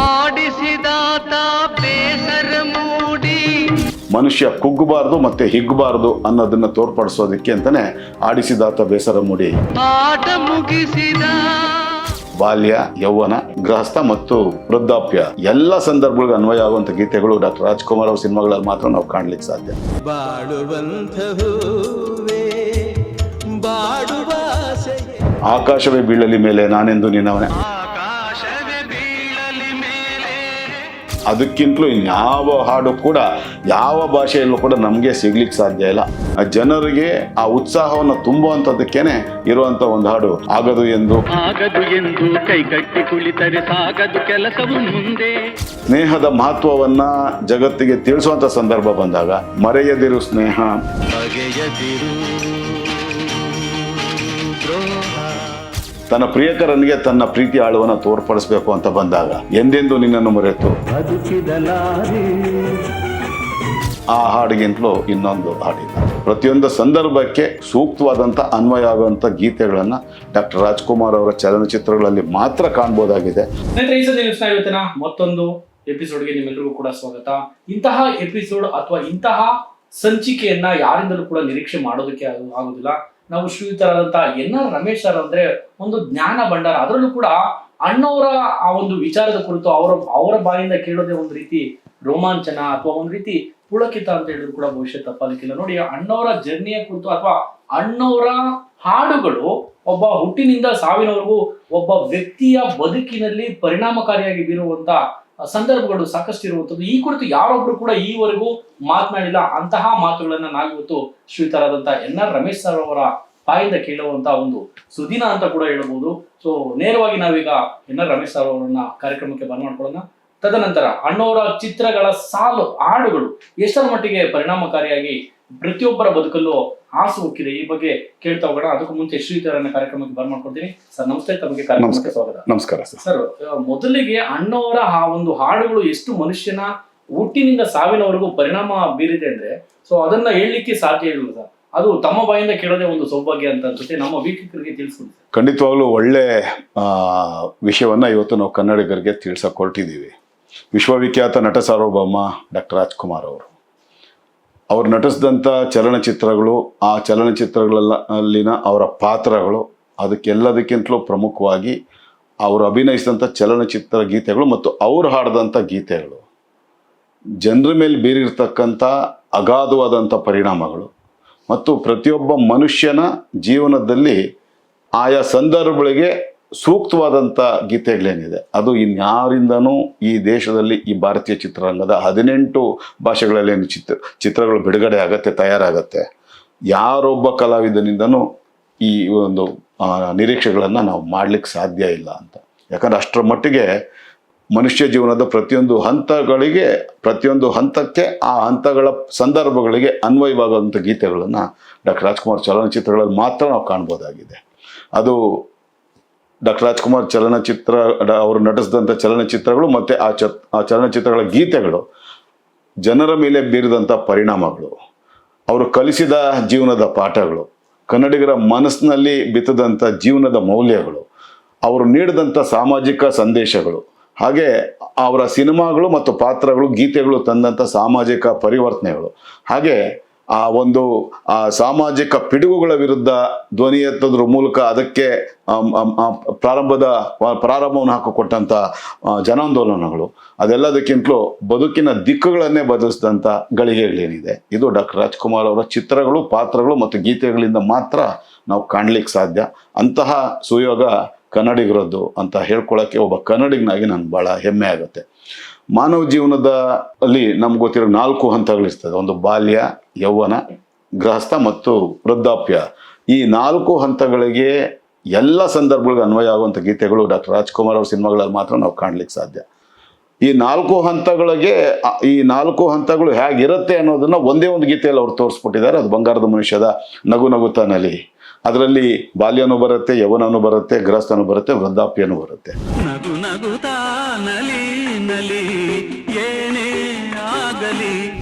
ಆಡಿಸಿದಾತ ಬೇಸರ ಮೂಡಿ ಮನುಷ್ಯ ಕುಗ್ಗಬಾರ್ದು ಮತ್ತೆ ಹಿಗ್ಗಬಾರ್ದು ಅನ್ನೋದನ್ನ ತೋರ್ಪಡಿಸೋದಕ್ಕೆ ಅಂತಾನೆ ಆಡಿಸಿದಾತ ಬೇಸರ ಮೂಡಿ ಆಟ ಮುಗಿಸಿದ ಬಾಲ್ಯ, ಯೌವನ, ಗೃಹಸ್ಥ ಮತ್ತು ವೃದ್ಧಾಪ್ಯ ಎಲ್ಲ ಸಂದರ್ಭಗಳಿಗೆ ಅನ್ವಯ ಆಗುವಂತ ಗೀತೆಗಳು ಡಾಕ್ಟರ್ ರಾಜ್ಕುಮಾರ್ ಅವ್ರ ಸಿನಿಮಾಗಳಲ್ಲಿ ಮಾತ್ರ ನಾವು ಕಾಣ್ಲಿಕ್ಕೆ ಸಾಧ್ಯ. ಆಕಾಶವೇ ಬೀಳಲಿ ಮೇಲೆ ನಾನೆಂದು ನಿನ್ನವನೇ, ಆಕಾಶವೇ ಬೀಳಲಿ ಮೇಲೆ ಅದಕ್ಕಿಂತಲೂ ಇನ್ಯಾವ ಹಾಡು ಕೂಡ ಯಾವ ಭಾಷೆಯಲ್ಲೂ ಕೂಡ ನಮಗೆ ಸಿಗ್ಲಿಕ್ಕೆ ಸಾಧ್ಯ ಇಲ್ಲ. ಆ ಜನರಿಗೆ ಆ ಉತ್ಸಾಹವನ್ನು ತುಂಬುವಂಥದ್ದಕ್ಕೇನೆ ಇರುವಂತ ಒಂದು ಹಾಡು ಆಗದು ಎಂದು ಕೈಗಟ್ಟಿ ಕುಳಿತರೆ ಸಾಗದು ಕೆಲಸವು ಮುಂದೆ. ಸ್ನೇಹದ ಮಹತ್ವವನ್ನ ಜಗತ್ತಿಗೆ ತಿಳಿಸುವಂತ ಸಂದರ್ಭ ಬಂದಾಗ ಮರೆಯದಿರು ಸ್ನೇಹ, ತನ್ನ ಪ್ರಿಯಕರನಿಗೆ ತನ್ನ ಪ್ರೀತಿ ಆಳುವನ್ನ ತೋರ್ಪಡಿಸಬೇಕು ಅಂತ ಬಂದಾಗ ಎಂದೆಂದು ನಿನ್ನನ್ನು ಮರೆತು, ಆ ಹಾಡಿಗಿಂತಲೂ ಇನ್ನೊಂದು ಹಾಡಿಲ್ಲ. ಪ್ರತಿಯೊಂದು ಸಂದರ್ಭಕ್ಕೆ ಸೂಕ್ತವಾದಂಥ ಅನ್ವಯ ಆಗುವಂಥ ಗೀತೆಗಳನ್ನು ಡಾಕ್ಟರ್ ರಾಜ್ಕುಮಾರ್ ಅವರ ಚಲನಚಿತ್ರಗಳಲ್ಲಿ ಮಾತ್ರ ಕಾಣ್ಬೋದಾಗಿದೆ. ಇವತ್ತಿನ ಮತ್ತೊಂದು ಎಪಿಸೋಡ್ಗೆ ನಿಮ್ಮೆಲ್ಲರಿಗೂ ಕೂಡ ಸ್ವಾಗತ. ಇಂತಹ ಎಪಿಸೋಡ್ ಅಥವಾ ಇಂತಹ ಸಂಚಿಕೆಯನ್ನ ಯಾರಿಂದಲೂ ಕೂಡ ನಿರೀಕ್ಷೆ ಮಾಡೋದಕ್ಕೆ ಆಗುದಿಲ್ಲ. ನಾವು ಶ್ರೀಯುತರಾದಂತಹ NR ರಮೇಶ್ ಸರ್ ಅಂದ್ರೆ ಒಂದು ಜ್ಞಾನ ಭಂಡಾರ. ಅದರಲ್ಲೂ ಕೂಡ ಅಣ್ಣವರ ಆ ಒಂದು ವಿಚಾರದ ಕುರಿತು ಅವರ ಬಾಯಿಂದ ಕೇಳೋದೇ ಒಂದು ರೀತಿ ರೋಮಾಂಚನ ಅಥವಾ ಒಂದು ರೀತಿ ಪುಳಕಿತ ಅಂತ ಹೇಳಿದ್ರು ಕೂಡ ಭವಿಷ್ಯ ತಪ್ಪಾಲಿಕ್ಕಿಲ್ಲ. ನೋಡಿ, ಅಣ್ಣವರ ಜರ್ನಿಯ ಕುರಿತು ಅಥವಾ ಅಣ್ಣವರ ಹಾಡುಗಳು ಒಬ್ಬ ಹುಟ್ಟಿನಿಂದ ಸಾವಿನವರೆಗೂ ಒಬ್ಬ ವ್ಯಕ್ತಿಯ ಬದುಕಿನಲ್ಲಿ ಪರಿಣಾಮಕಾರಿಯಾಗಿ ಬೀರುವಂತ ಸಂದರ್ಭಗಳು ಸಾಕಷ್ಟು ಇರುವಂತದ್ದು. ಈ ಕುರಿತು ಯಾರೊಬ್ರು ಕೂಡ ಈವರೆಗೂ ಮಾತನಾಡಿಲ್ಲ. ಅಂತಹ ಮಾತುಗಳನ್ನ ನಾವಿವತ್ತು ಶ್ರೀಯುತರಾದಂತಹ NR ರಮೇಶ್ ಸರ್ ಅವರ ಬಾಯಿಂದ ಕೇಳುವಂತ ಒಂದು ಸುದಿನ ಅಂತ ಕೂಡ ಹೇಳಬಹುದು. ಸೊ ನೇರವಾಗಿ ನಾವೀಗ NR ರಮೇಶ್ ಸರ್ ಅವರನ್ನ ಕಾರ್ಯಕ್ರಮಕ್ಕೆ ಬರ್ಮಾಡ್ಕೊಳ್ಳೋಣ. ತದನಂತರ ಅಣ್ಣವರ ಚಿತ್ರಗಳ ಸಾಲು ಹಾಡುಗಳು ಎಷ್ಟರ ಮಟ್ಟಿಗೆ ಪರಿಣಾಮಕಾರಿಯಾಗಿ ಪ್ರತಿಯೊಬ್ಬರ ಬದುಕಲ್ಲೂ ಹಾಸು ಹೊಕ್ಕಿದೆ, ಈ ಬಗ್ಗೆ ಕೇಳ್ತಾ ಹೋಗೋಣ. ಅದಕ್ಕೂ ಮುಂಚೆ ಶ್ರೀಯುತರನ್ನ ಕಾರ್ಯಕ್ರಮಕ್ಕೆ ಬರ್ಮಾಡ್ಕೊಳ್ತೀನಿ. ಸರ್ ನಮಸ್ತೆ, ತಮಗೆ ಕಾರ್ಯಕ್ರಮಕ್ಕೆ ಸ್ವಾಗತ. ನಮಸ್ಕಾರ ಸರ್. ಮೊದಲಿಗೆ ಅಣ್ಣವರ ಆ ಒಂದು ಹಾಡುಗಳು ಎಷ್ಟು ಮನುಷ್ಯನ ಹುಟ್ಟಿನಿಂದ ಸಾವಿನವರೆಗೂ ಪರಿಣಾಮ ಬೀರಿದೆ ಅಂದ್ರೆ ಸೊ ಅದನ್ನ ಹೇಳಲಿಕ್ಕೆ ಸಾಧ್ಯ ಇಲ್ಲ ಸರ್. ಅದು ತಮ್ಮ ಬಾಯಿಂದ ಕೇಳೋದೇ ಒಂದು ಸೌಭಾಗ್ಯ ಅಂತ ಅನ್ಸುತ್ತೆ. ನಮ್ಮ ವೀಕ್ಷಕರಿಗೆ ತಿಳಿಸ್ಕೊಡಿ. ಖಂಡಿತವಾಗ್ಲೂ ಒಳ್ಳೆ ವಿಷಯವನ್ನ ಇವತ್ತು ನಾವು ಕನ್ನಡಿಗರಿಗೆ ತಿಳಿಸಕ್ ಹೊರಟಿದ್ದೀವಿ. ವಿಶ್ವವಿಖ್ಯಾತ ನಟ ಸಾರ್ವಭೌಮ ಡಾಕ್ಟರ್ ರಾಜ್ಕುಮಾರ್ ಅವರು ನಟಿಸಿದಂಥ ಚಲನಚಿತ್ರಗಳು, ಆ ಚಲನಚಿತ್ರಗಳಲ್ಲಿನ ಅವರ ಪಾತ್ರಗಳು, ಅದಕ್ಕೆಲ್ಲದಕ್ಕಿಂತಲೂ ಪ್ರಮುಖವಾಗಿ ಅವರು ಅಭಿನಯಿಸಿದಂಥ ಚಲನಚಿತ್ರ ಗೀತೆಗಳು ಮತ್ತು ಅವರು ಹಾಡಿದಂಥ ಗೀತೆಗಳು ಜನರ ಮೇಲೆ ಬೀರಿರ್ತಕ್ಕಂಥ ಅಗಾಧವಾದಂಥ ಪರಿಣಾಮಗಳು ಮತ್ತು ಪ್ರತಿಯೊಬ್ಬ ಮನುಷ್ಯನ ಜೀವನದಲ್ಲಿ ಆಯಾ ಸಂದರ್ಭಗಳಿಗೆ ಸೂಕ್ತವಾದಂಥ ಗೀತೆಗಳೇನಿದೆ ಅದು ಇನ್ಯಾರಿಂದನೂ ಈ ದೇಶದಲ್ಲಿ ಈ ಭಾರತೀಯ ಚಿತ್ರರಂಗದ 18 ಭಾಷೆಗಳಲ್ಲಿ ಚಿತ್ರಗಳು ಬಿಡುಗಡೆ ಆಗತ್ತೆ, ತಯಾರಾಗತ್ತೆ. ಯಾರೊಬ್ಬ ಕಲಾವಿದನಿಂದನೂ ಈ ಒಂದು ನಿರೀಕ್ಷೆಗಳನ್ನು ನಾವು ಮಾಡಲಿಕ್ಕೆ ಸಾಧ್ಯ ಇಲ್ಲ ಅಂತ. ಯಾಕಂದ್ರೆ ಅಷ್ಟರ ಮಟ್ಟಿಗೆ ಮನುಷ್ಯ ಜೀವನದ ಪ್ರತಿಯೊಂದು ಹಂತಕ್ಕೆ ಆ ಹಂತಗಳ ಸಂದರ್ಭಗಳಿಗೆ ಅನ್ವಯವಾಗುವಂಥ ಗೀತೆಗಳನ್ನು ಡಾಕ್ಟರ್ ರಾಜ್ಕುಮಾರ್ ಚಲನಚಿತ್ರಗಳಲ್ಲಿ ಮಾತ್ರ ನಾವು ಕಾಣ್ಬೋದಾಗಿದೆ. ಅದು ಡಾಕ್ಟರ್ ರಾಜ್ಕುಮಾರ್ ಅವರು ನಟಿಸಿದಂಥ ಚಲನಚಿತ್ರಗಳು ಮತ್ತು ಆ ಚಲನಚಿತ್ರಗಳ ಗೀತೆಗಳು ಜನರ ಮೇಲೆ ಬೀರಿದಂಥ ಪರಿಣಾಮಗಳು, ಅವರು ಕಲಿಸಿದ ಜೀವನದ ಪಾಠಗಳು, ಕನ್ನಡಿಗರ ಮನಸ್ಸಿನಲ್ಲಿ ಬಿತ್ತದಂಥ ಜೀವನದ ಮೌಲ್ಯಗಳು, ಅವರು ನೀಡಿದಂಥ ಸಾಮಾಜಿಕ ಸಂದೇಶಗಳು, ಹಾಗೆ ಅವರ ಸಿನಿಮಾಗಳು ಮತ್ತು ಪಾತ್ರಗಳು, ಗೀತೆಗಳು ತಂದಂಥ ಸಾಮಾಜಿಕ ಪರಿವರ್ತನೆಗಳು, ಹಾಗೆ ಆ ಸಾಮಾಜಿಕ ಪಿಡುಗುಗಳ ವಿರುದ್ಧ ಧ್ವನಿ ಎತ್ತೋದ್ರ ಮೂಲಕ ಅದಕ್ಕೆ ಪ್ರಾರಂಭವನ್ನು ಹಾಕಿಕೊಟ್ಟಂಥ ಜನಾಂದೋಲನಗಳು, ಅದೆಲ್ಲದಕ್ಕಿಂತಲೂ ಬದುಕಿನ ದಿಕ್ಕುಗಳನ್ನೇ ಬದಲಿಸಿದಂಥ ಗಳಿಗೆಗಳೇನಿದೆ, ಇದು ಡಾಕ್ಟರ್ ರಾಜ್ಕುಮಾರ್ ಅವರ ಚಿತ್ರಗಳು, ಪಾತ್ರಗಳು ಮತ್ತು ಗೀತೆಗಳಿಂದ ಮಾತ್ರ ನಾವು ಕಾಣ್ಲಿಕ್ಕೆ ಸಾಧ್ಯ. ಅಂತಹ ಸುಯೋಗ ಕನ್ನಡಿಗರದ್ದು ಅಂತ ಹೇಳ್ಕೊಳ್ಳೋಕ್ಕೆ ಒಬ್ಬ ಕನ್ನಡಿಗನಾಗಿ ನನಗೆ ಭಾಳ ಹೆಮ್ಮೆ ಆಗುತ್ತೆ. ಮಾನವ ಜೀವನದಲ್ಲಿ ನಮ್ಗೆ ಗೊತ್ತಿರೋ 4 ಹಂತಗಳಿರ್ತದೆ. ಒಂದು ಬಾಲ್ಯ, ಯೌವನ, ಗೃಹಸ್ಥ ಮತ್ತು ವೃದ್ಧಾಪ್ಯ. ಈ 4 ಹಂತಗಳಿಗೆ ಎಲ್ಲ ಸಂದರ್ಭಗಳಿಗೆ ಅನ್ವಯ ಆಗುವಂಥ ಗೀತೆಗಳು ಡಾಕ್ಟರ್ ರಾಜ್ಕುಮಾರ್ ಅವ್ರ ಸಿನಿಮಾಗಳಲ್ಲಿ ಮಾತ್ರ ನಾವು ಕಾಣ್ಲಿಕ್ಕೆ ಸಾಧ್ಯ. ಈ 4 ಹಂತಗಳು ಹೇಗಿರುತ್ತೆ ಅನ್ನೋದನ್ನ ಒಂದೇ ಒಂದು ಗೀತೆಯಲ್ಲಿ ಅವ್ರು ತೋರಿಸ್ಬಿಟ್ಟಿದ್ದಾರೆ. ಅದು ಬಂಗಾರದ ಮನುಷ್ಯದ ನಗು ನಗುತ್ತಾ ನಲಿ. ಅದರಲ್ಲಿ ಬಾಲ್ಯನೂ ಬರುತ್ತೆ, ಯೌವನನೂ ಬರುತ್ತೆ, ಗೃಹಸ್ಥನೂ ಬರುತ್ತೆ, ವೃದ್ಧಾಪ್ಯನೂ ಬರುತ್ತೆ. ನಗು ನಗುತ್ತಾ ನಲಿ ನಲಿ ಏನೇ ಆಗಲಿ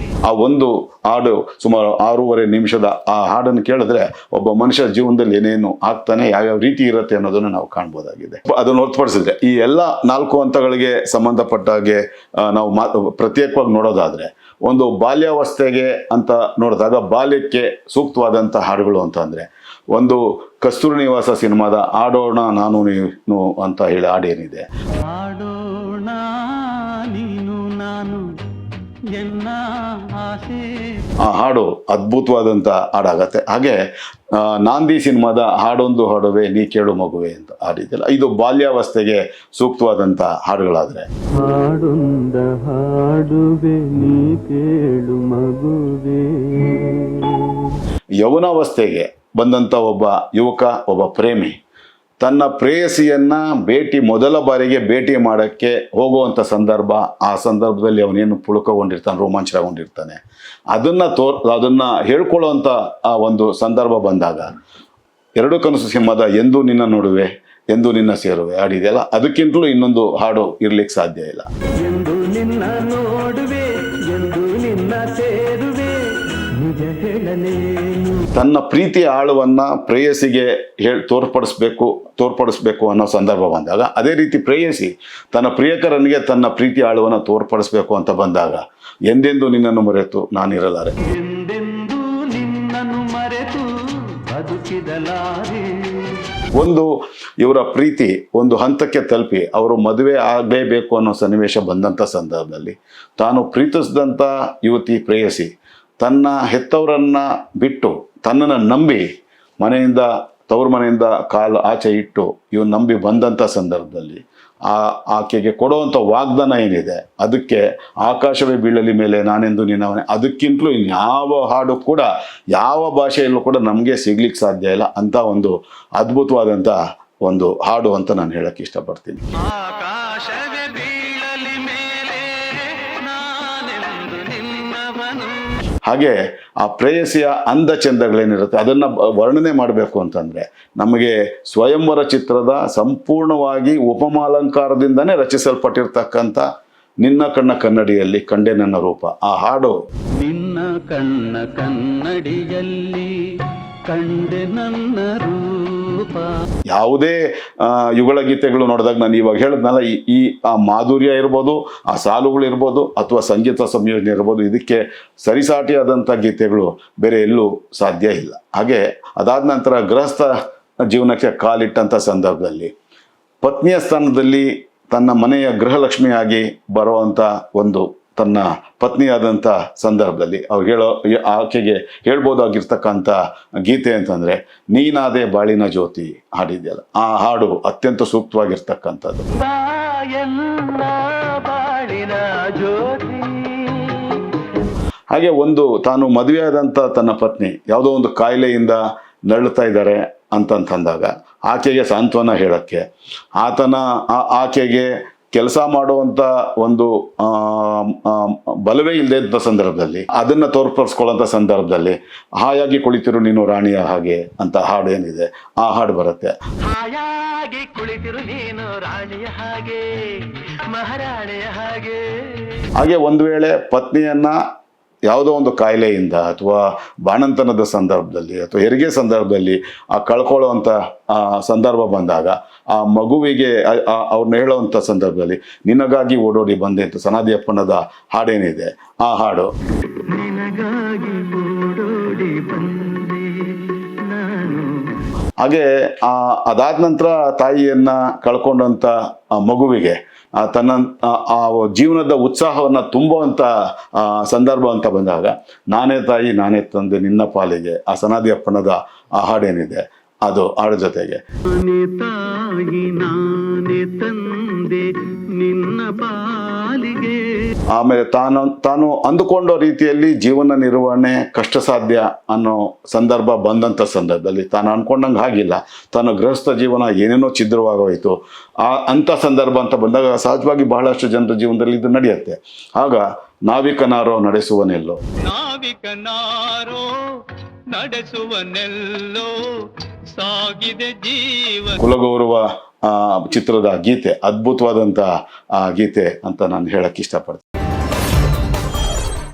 ಆ ಒಂದು ಹಾಡು ಸುಮಾರು 6.5 ನಿಮಿಷದ ಆ ಹಾಡನ್ನು ಕೇಳಿದ್ರೆ ಒಬ್ಬ ಮನುಷ್ಯ ಜೀವನದಲ್ಲಿ ಏನೇನು ಆಗ್ತಾನೆ, ಯಾವ್ಯಾವ ರೀತಿ ಇರುತ್ತೆ ಅನ್ನೋದನ್ನು ನಾವು ಕಾಣ್ಬೋದಾಗಿದೆ. ಅದನ್ನು ಹೊರತುಪಡಿಸಿದ್ರೆ ಈ ಎಲ್ಲ 4 ಹಂತಗಳಿಗೆ ಸಂಬಂಧಪಟ್ಟ ಹಾಗೆ ನಾವು ಪ್ರತ್ಯೇಕವಾಗಿ ನೋಡೋದಾದ್ರೆ, ಒಂದು ಬಾಲ್ಯಾವಸ್ಥೆಗೆ ಅಂತ ನೋಡಿದಾಗ ಬಾಲ್ಯಕ್ಕೆ ಸೂಕ್ತವಾದಂಥ ಹಾಡುಗಳು ಅಂತ ಅಂದ್ರೆ, ಒಂದು ಕಸ್ತೂರಿ ನಿವಾಸ ಸಿನಿಮಾದ ಆಡೋಣ ನಾನು ನೀನು ಅಂತ ಹೇಳಿ ಹಾಡೇನಿದೆ, ಆಡೋಣ ನೀನು ನಾನು ಎನ್ನ ಆಸೆ, ಆ ಹಾಡು ಅದ್ಭುತವಾದಂಥ ಹಾಡಾಗತ್ತೆ. ಹಾಗೆ ನಾಂದಿ ಸಿನಿಮಾದ ಹಾಡೊಂದು ಹಾಡುವೆ ನೀ ಕೇಳು ಮಗುವೆ ಅಂತ ಹಾಡಿದೆಯಲ್ಲ, ಇದು ಬಾಲ್ಯಾವಸ್ಥೆಗೆ ಸೂಕ್ತವಾದಂಥ ಹಾಡುಗಳಾದ್ರೆ, ಹಾಡೊಂದ ಹಾಡುವೆ ನೀ ಕೇಳು ಮಗುವೆ, ಯೌವನಾವಸ್ಥೆಗೆ ಬಂದಂಥ ಒಬ್ಬ ಯುವಕ, ಒಬ್ಬ ಪ್ರೇಮಿ ತನ್ನ ಪ್ರೇಯಸಿಯನ್ನ ಮೊದಲ ಬಾರಿಗೆ ಭೇಟಿ ಮಾಡೋಕ್ಕೆ ಹೋಗುವಂಥ ಸಂದರ್ಭ, ಆ ಸಂದರ್ಭದಲ್ಲಿ ಅವನೇನು ಪುಳುಕಗೊಂಡಿರ್ತಾನೆ, ರೋಮಾಂಚನಗೊಂಡಿರ್ತಾನೆ, ಅದನ್ನ ಹೇಳ್ಕೊಳ್ಳುವಂಥ ಆ ಒಂದು ಸಂದರ್ಭ ಬಂದಾಗ, 2 ಕನಸು ಸಿನಿಮಾದ ಎಂದು ನಿನ್ನ ನೋಡುವೆ ಎಂದು ನಿನ್ನ ಸೇರುವೆ ಹಾಡಿದೆಯಲ್ಲ, ಅದಕ್ಕಿಂತಲೂ ಇನ್ನೊಂದು ಹಾಡು ಇರ್ಲಿಕ್ಕೆ ಸಾಧ್ಯ ಇಲ್ಲ. ಎಂದು ನಿನ್ನ ನೋಡುವೆ ಎಂದು ನಿನ್ನ ಸೇರುವೆ ನಿಜ ಹೇಳಲೇನು, ತನ್ನ ಪ್ರೀತಿಯ ಆಳವನ್ನ ಪ್ರೇಯಸಿಗೆ ತೋರ್ಪಡಿಸ್ಬೇಕು ಅನ್ನೋ ಸಂದರ್ಭ ಬಂದಾಗ, ಅದೇ ರೀತಿ ಪ್ರೇಯಸಿ ತನ್ನ ಪ್ರಿಯಕರನಿಗೆ ತನ್ನ ಪ್ರೀತಿಯ ಆಳವನ್ನ ತೋರ್ಪಡಿಸ್ಬೇಕು ಅಂತ ಬಂದಾಗ, ಎಂದೆಂದು ನಿನ್ನನ್ನು ಮರೆತು ನಾನಿರಲಾರೆ, ಎಂದೆಂದೂ ನಿನ್ನನ್ನು ಮರೆತು ಬದುಕಿದಲಾರೆ. ಒಂದು ಇವರ ಪ್ರೀತಿ ಒಂದು ಹಂತಕ್ಕೆ ತಲುಪಿ ಅವರು ಮದುವೆ ಆಗಲೇಬೇಕು ಅನ್ನೋ ಸನ್ನಿವೇಶ ಬಂದಂಥ ಸಂದರ್ಭದಲ್ಲಿ, ತಾನು ಪ್ರೀತಿಸಿದಂಥ ಯುವತಿ ಪ್ರೇಯಸಿ ತನ್ನ ಹೆತ್ತವರನ್ನ ಬಿಟ್ಟು ತನ್ನನ್ನು ನಂಬಿ ತವ್ರ ಮನೆಯಿಂದ ಕಾಲು ಆಚೆ ಇಟ್ಟು ಇವ್ ನಂಬಿ ಬಂದಂಥ ಸಂದರ್ಭದಲ್ಲಿ ಆಕೆಗೆ ಕೊಡುವಂಥ ವಾಗ್ದಾನ ಏನಿದೆ, ಅದಕ್ಕೆ ಆಕಾಶವೇ ಬೀಳಲಿ ಮೇಲೆ ನಾನೆಂದು ನಿನ್ನವನೇ, ಅದಕ್ಕಿಂತಲೂ ಇನ್ಯಾವ ಹಾಡು ಕೂಡ ಯಾವ ಭಾಷೆಯಲ್ಲೂ ಕೂಡ ನಮಗೆ ಸಿಗ್ಲಿಕ್ಕೆ ಸಾಧ್ಯ ಇಲ್ಲ ಅಂತ ಒಂದು ಅದ್ಭುತವಾದಂಥ ಒಂದು ಹಾಡು ಅಂತ ನಾನು ಹೇಳಕ್ಕೆ ಇಷ್ಟಪಡ್ತೀನಿ. ಆಕಾಶವೇ ಬೀಳಲಿ ಮೇಲೆ ನಾನೆಂದು ನಿನ್ನವನು. ಹಾಗೆ ಆ ಪ್ರೇಯಸಿಯ ಅಂದ ಚಂದಗಳೇನಿರುತ್ತೆ ಅದನ್ನು ವರ್ಣನೆ ಮಾಡಬೇಕು ಅಂತಂದರೆ, ನಮಗೆ ಸ್ವಯಂವರ ಚಿತ್ರದ ಸಂಪೂರ್ಣವಾಗಿ ಉಪಮಾಲಂಕಾರದಿಂದನೇ ರಚಿಸಲ್ಪಟ್ಟಿರ್ತಕ್ಕಂಥ ನಿನ್ನ ಕಣ್ಣ ಕನ್ನಡಿಯಲ್ಲಿ ಕಂಡೆ ನನ್ನ ರೂಪ, ಆ ಹಾಡು ನಿನ್ನ ಕಣ್ಣ ಕನ್ನಡಿಯಲ್ಲಿ ಕಂಡೆ ನನ್ನ ರೂಪ. ಯಾವುದೇ ಯುಗಳ ಗೀತೆಗಳು ನೋಡಿದಾಗ ನಾನು ಇವಾಗ ಹೇಳಿದ್ನಲ್ಲ, ಈ ಆ ಮಾಧುರ್ಯ ಇರ್ಬೋದು, ಆ ಸಾಲುಗಳು ಇರ್ಬೋದು, ಅಥವಾ ಸಂಗೀತ ಸಂಯೋಜನೆ ಇರ್ಬೋದು, ಇದಕ್ಕೆ ಸರಿಸಾಟಿಯಾದಂಥ ಗೀತೆಗಳು ಬೇರೆ ಎಲ್ಲೂ ಸಾಧ್ಯ ಇಲ್ಲ. ಹಾಗೆ ಅದಾದ ನಂತರ ಗೃಹಸ್ಥ ಜೀವನಕ್ಕೆ ಕಾಲಿಟ್ಟಂಥ ಸಂದರ್ಭದಲ್ಲಿ ಪತ್ನಿಯ ಸ್ಥಾನದಲ್ಲಿ ತನ್ನ ಮನೆಯ ಗೃಹಲಕ್ಷ್ಮಿಯಾಗಿ ಬರುವಂಥ ಒಂದು ತನ್ನ ಪತ್ನಿಯಾದಂಥ ಸಂದರ್ಭದಲ್ಲಿ ಆಕೆಗೆ ಹೇಳ್ಬೋದಾಗಿರ್ತಕ್ಕಂಥ ಗೀತೆ ಅಂತಂದರೆ ನೀನಾದೆ ಬಾಳಿನ ಜ್ಯೋತಿ ಹಾಡಿದೆಯಲ್ಲ, ಆ ಹಾಡು ಅತ್ಯಂತ ಸೂಕ್ತವಾಗಿರ್ತಕ್ಕಂಥದ್ದು. ಬಾಳಿನ ಜ್ಯೋತಿ. ಹಾಗೆ ತಾನು ಮದುವೆಯಾದಂಥ ತನ್ನ ಪತ್ನಿ ಯಾವುದೋ ಒಂದು ಕಾಯಿಲೆಯಿಂದ ನರಳುತ್ತಾ ಇದ್ದಾರೆ ಅಂತಂದಾಗ ಆಕೆಗೆ ಸಾಂತ್ವನ ಹೇಳಕ್ಕೆ, ಆಕೆಗೆ ಕೆಲಸ ಮಾಡುವಂಥ ಒಂದು ಬಲವೇ ಇಲ್ಲದೆ ಇದ್ದ ಸಂದರ್ಭದಲ್ಲಿ ಅದನ್ನು ತೋರ್ಪಡಿಸ್ಕೊಳ್ಳೋಂಥ ಸಂದರ್ಭದಲ್ಲಿ ಹಾಯಾಗಿ ಕುಳಿತಿರು ನೀನು ರಾಣಿಯ ಹಾಗೆ ಅಂತ ಹಾಡು ಏನಿದೆ, ಆ ಹಾಡು ಬರುತ್ತೆ. ಹಾಯಾಗಿ ಕುಳಿತಿರು ನೀನು ರಾಣಿಯ ಹಾಗೆ ಮಹಾರಾಣಿಯ ಹಾಗೆ. ಹಾಗೆ ಒಂದು ವೇಳೆ ಪತ್ನಿಯನ್ನ ಯಾವುದೋ ಒಂದು ಕಾಯಿಲೆಯಿಂದ ಅಥವಾ ಬಾಣಂತನದ ಸಂದರ್ಭದಲ್ಲಿ ಅಥವಾ ಹೆರಿಗೆ ಸಂದರ್ಭದಲ್ಲಿ ಕಳ್ಕೊಳ್ಳುವಂಥ ಸಂದರ್ಭ ಬಂದಾಗ ಆ ಮಗುವಿಗೆ ಅವ್ರನ್ನ ಹೇಳುವಂಥ ಸಂದರ್ಭದಲ್ಲಿ ನಿನಗಾಗಿ ಓಡೋಡಿ ಬಂದೆ ಅಂತ ಸನಾದಿ ಅಪ್ಪಣ್ಣದ ಹಾಡೇನಿದೆ, ಆ ಹಾಡು ನಿನಗಾಗಿ ಓಡೋಡಿ ಬಂದೆ ನಾನು. ಹಾಗೆ ಅದಾದ ನಂತರ ತಾಯಿಯನ್ನ ಕಳ್ಕೊಂಡಂಥ ಮಗುವಿಗೆ ತನ್ನ ಆ ಜೀವನದ ಉತ್ಸಾಹವನ್ನ ತುಂಬುವಂಥ ಸಂದರ್ಭ ಅಂತ ಬಂದಾಗ ನಾನೇ ತಾಯಿ ನಾನೇ ತಂದೆ ನಿನ್ನ ಪಾಲಿಗೆ, ಆ ಸನಾದಿ ಅಪ್ಪಣ್ಣದ ಆ ಹಾಡೇನಿದೆ ಅದು ಹಾಡ ಜೊತೆಗೆ ನಾನೇ ತಾಯಿ ನಾನೇ ತಂದೆ ನಿನ್ನ ಪಾಲಿಗೆ. ಆಮೇಲೆ ತಾನು ಅಂದುಕೊಂಡ ರೀತಿಯಲ್ಲಿ ಜೀವನ ನಿರ್ವಹಣೆ ಕಷ್ಟ ಸಾಧ್ಯ ಅನ್ನೋ ಸಂದರ್ಭ ಬಂದಂಥ ಸಂದರ್ಭದಲ್ಲಿ ತಾನು ಅನ್ಕೊಂಡಂಗೆ ಆಗಿಲ್ಲ, ತಾನು ಗೃಹಸ್ಥ ಜೀವನ ಏನೇನೋ ಛಿದ್ರವಾಗೋಯ್ತು ಅಂಥ ಸಂದರ್ಭ ಅಂತ ಬಂದಾಗ ಸಹಜವಾಗಿ ಬಹಳಷ್ಟು ಜನರ ಜೀವನದಲ್ಲಿ ಇದು ನಡೆಯುತ್ತೆ. ಆಗ ನಾವಿಕನಾರೋ ನಡೆಸುವನೆಲ್ಲೋ, ನಾವಿಕನಾರೋ ನಡೆಸುವನೆಲ್ಲೋ ಸಾಗಿದೆ ಜೀವ. ಕುಲಗೌರವ ಚಿತ್ರದ ಗೀತೆ ಅದ್ಭುತವಾದಂಥ ಗೀತೆ ಅಂತ ನಾನು ಹೇಳಕ್ಕೆ ಇಷ್ಟಪಡ್ತೀನಿ.